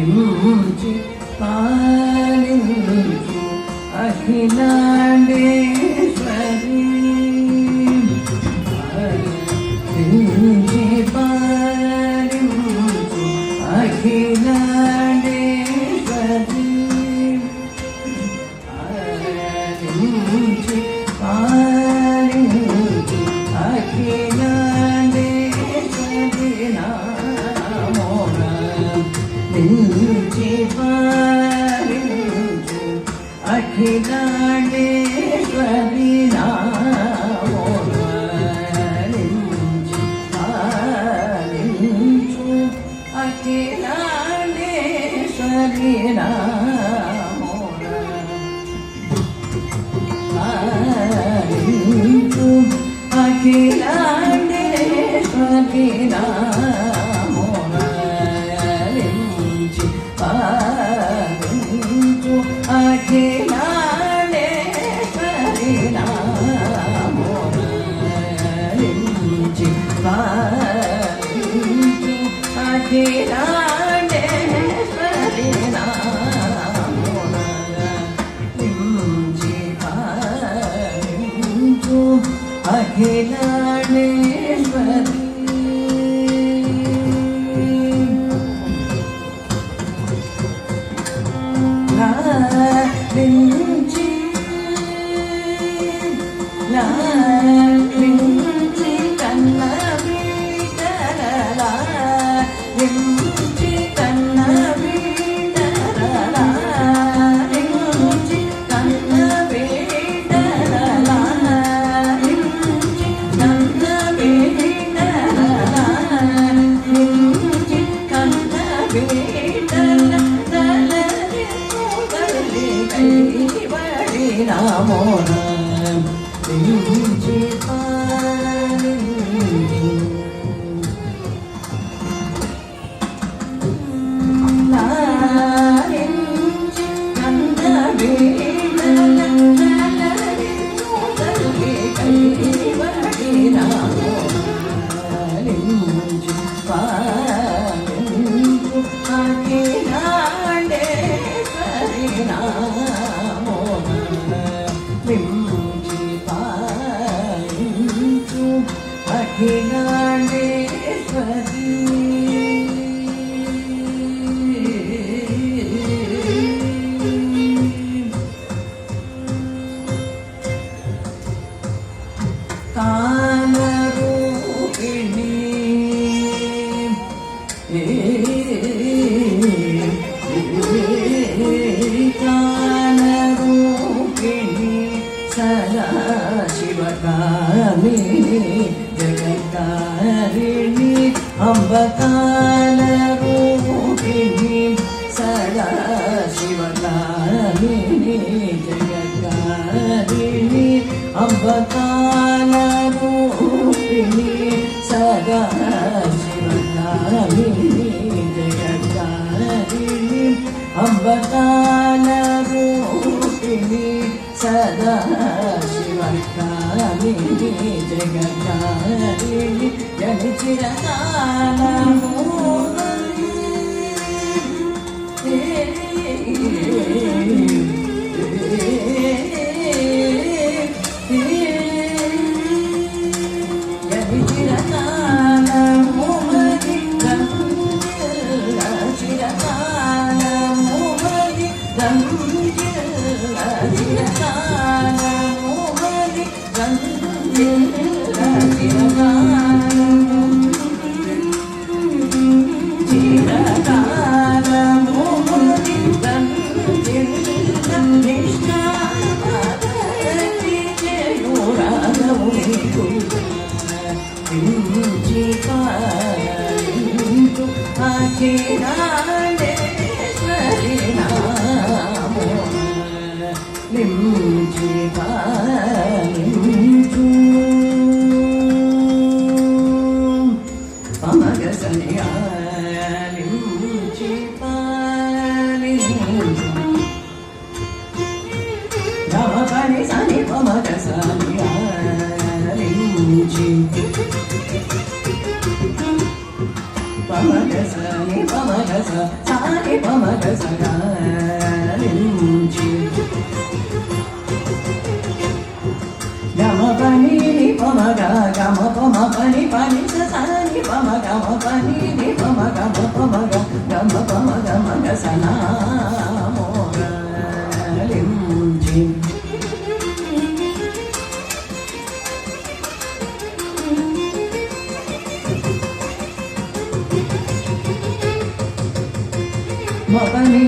పాలించి పాలించు అఖిలాండేశ్వరి పాలించి పాలించు అఖిలాండేశ్వరి పాలించి పాలించు అఖిలాండేశ్వరి నించి పాలించు అఖిలాండేశ్వరి నించి పాలించు అఖిలాండేశ్వరి పాలించు అఖిలాండేశ్వరి పాలించు అఖిలాండేశ్వరి పాలించి పాలించు అఖిలాండేశ్వరి పాలించి పాలించు అఖిలాండేశ్వరి లాలించి లాలించి కన్న బిడ్డల లాలించి కన్న బిడ్డల లాలించి కన్న బిడ్డల లాలించి కన్న బిడ్డల లాలించి కన్న బిడ్డల నమో నించి పాలించు లాలించి కన్న బిడ్డల లాలించు కైవడి నమో నించి పాలించు అఖిలాండేశ్వరి నించి పాలించు అఖిలాండేశ్వరి కాలరూపిణి సదా శివకామిని జగత్కారిణి అంబకాలరూపిణి సదా శివకామిని జగత్కారిణి అంబకాలరూపిణి సదా శివకామిని జగత్కారిణి అంబకాలరూపిణి సదా శివకామిని జగత్కారిణి జని చిరకాలము జని చిరకాలము మరి చిరకాలము మరి చిరకాలము మరి చిరకాలము మరి అఖిలాండేశ్వరి నించి పాలించు పమగసని నించి పాలించు గమపని సని పమగసని నించి పమగసని పమగస సాని పమ గసగాలించి గమ పని పమ గమ పమ పని పని సాని పమ గమ పని పమ గమ పమ గమ పమ గమ గసనా మోగలించి మపని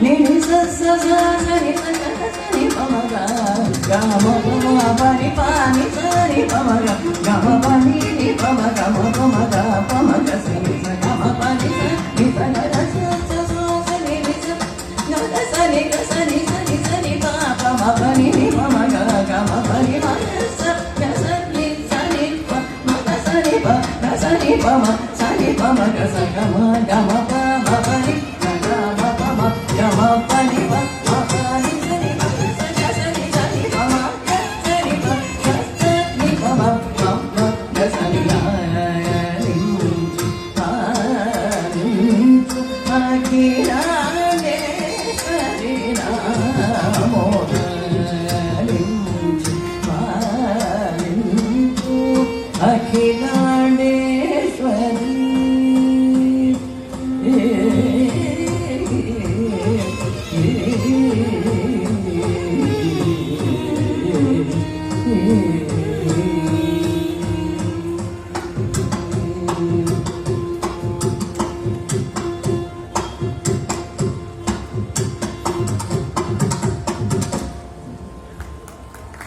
ని స స స ని స ని పమ గమ పమ పని పని సని పమ గమ పని ని పమ గమ పమ గ పమ గ సని స గమ పని ని స గ స స స ని స గ సని గ సని సని సని ప పమ పని ని పమ గ గమ పని మ స గ సని సని ప మ గ సని ప గ సని పమ సని పమ గ స గమ గ